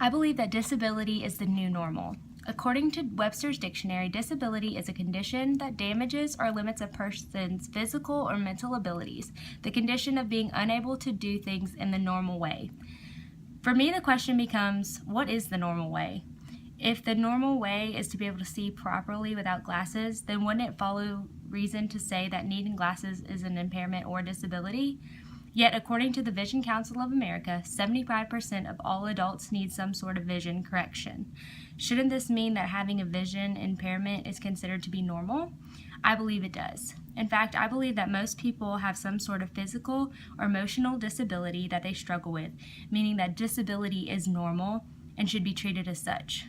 I believe that disability is the new normal. According to Webster's Dictionary, disability is a condition that damages or limits a person's physical or mental abilities, the condition of being unable to do things in the normal way. For me, the question becomes, what is the normal way? If the normal way is to be able to see properly without glasses, then wouldn't it follow reason to say that needing glasses is an impairment or disability? Yet, according to the Vision Council of America, 75% of all adults need some sort of vision correction. Shouldn't this mean that having a vision impairment is considered to be normal? I believe it does. In fact, I believe that most people have some sort of physical or emotional disability that they struggle with, meaning that disability is normal and should be treated as such.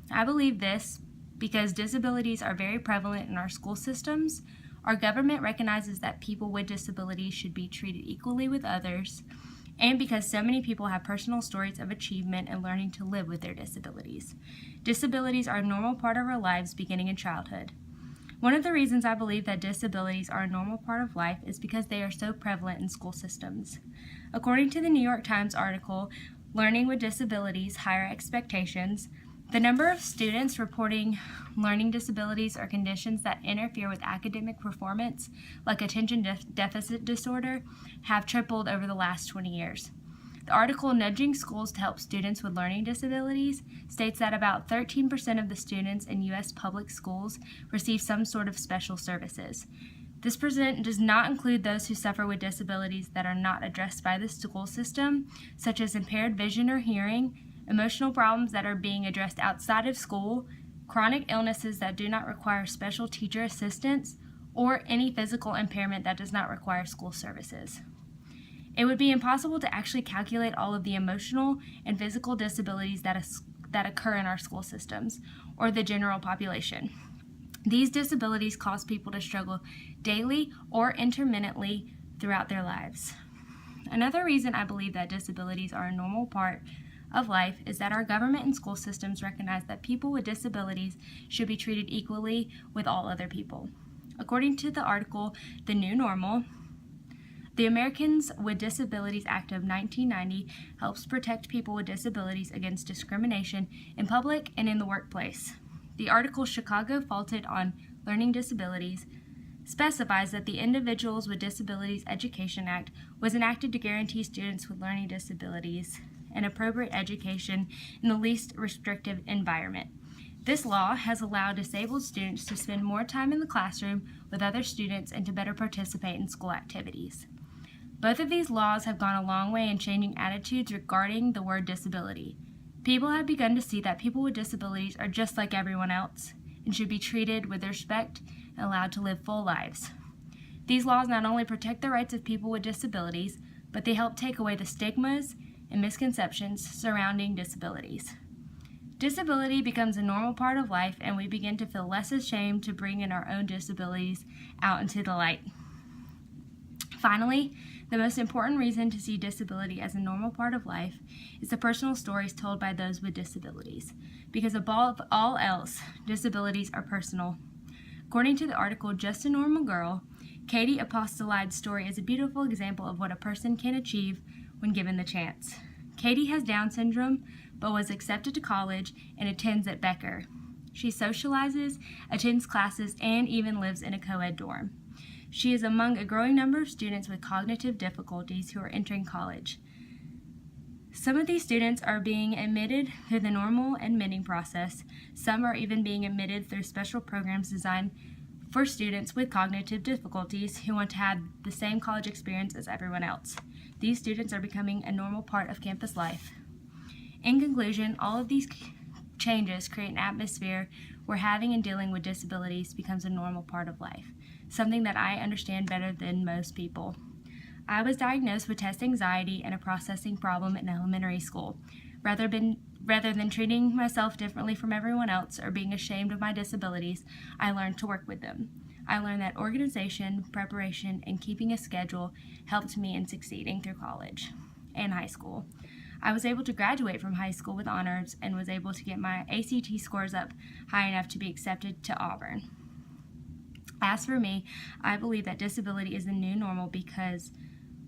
I believe this because disabilities are very prevalent in our school systems. Our government recognizes that people with disabilities should be treated equally with others, and because so many people have personal stories of achievement and learning to live with their disabilities. Disabilities are a normal part of our lives beginning in childhood. One of the reasons I believe that disabilities are a normal part of life is because they are so prevalent in school systems. According to the New York Times article, Learning with Disabilities, Higher Expectations, the number of students reporting learning disabilities or conditions that interfere with academic performance, like attention deficit disorder, have tripled over the last 20 years. The article Nudging Schools to Help Students with Learning Disabilities states that about 13% of the students in U.S. public schools receive some sort of special services. This percent does not include those who suffer with disabilities that are not addressed by the school system, such as impaired vision or hearing, emotional problems that are being addressed outside of school, chronic illnesses that do not require special teacher assistance, or any physical impairment that does not require school services. It would be impossible to actually calculate all of the emotional and physical disabilities that occur in our school systems or the general population. These disabilities cause people to struggle daily or intermittently throughout their lives. Another reason I believe that disabilities are a normal part of life is that our government and school systems recognize that people with disabilities should be treated equally with all other people. According to the article, The New Normal, the Americans with Disabilities Act of 1990 helps protect people with disabilities against discrimination in public and in the workplace. The article Chicago Faulted on Learning Disabilities specifies that the Individuals with Disabilities Education Act was enacted to guarantee students with learning disabilities an appropriate education in the least restrictive environment. This law has allowed disabled students to spend more time in the classroom with other students and to better participate in school activities. Both of these laws have gone a long way in changing attitudes regarding the word disability. People have begun to see that people with disabilities are just like everyone else and should be treated with respect and allowed to live full lives. These laws not only protect the rights of people with disabilities, but they help take away the stigmas and misconceptions surrounding disabilities. Disability becomes a normal part of life, and we begin to feel less ashamed to bring in our own disabilities out into the light. Finally, the most important reason to see disability as a normal part of life is the personal stories told by those with disabilities. Because above all else, disabilities are personal. According to the article Just a Normal Girl, Katie Apostolide's story is a beautiful example of what a person can achieve when given the chance. Katie has Down syndrome, but was accepted to college and attends at Becker. She socializes, attends classes, and even lives in a co-ed dorm. She is among a growing number of students with cognitive difficulties who are entering college. Some of these students are being admitted through the normal admitting process. Some are even being admitted through special programs designed for students with cognitive difficulties who want to have the same college experience as everyone else. These students are becoming a normal part of campus life. In conclusion, all of these changes create an atmosphere where having and dealing with disabilities becomes a normal part of life, something that I understand better than most people. I was diagnosed with test anxiety and a processing problem in elementary school. Rather than treating myself differently from everyone else or being ashamed of my disabilities, I learned to work with them. I learned that organization, preparation, and keeping a schedule helped me in succeeding through college and high school. I was able to graduate from high school with honors and was able to get my ACT scores up high enough to be accepted to Auburn. As for me, I believe that disability is the new normal because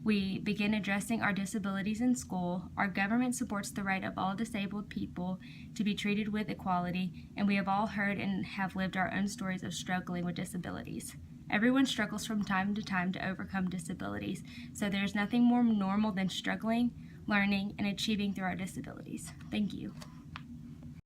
We begin addressing our disabilities in school. Our government supports the right of all disabled people to be treated with equality, and we have all heard and have lived our own stories of struggling with disabilities. Everyone struggles from time to time to overcome disabilities, so there's nothing more normal than struggling, learning, and achieving through our disabilities. Thank you.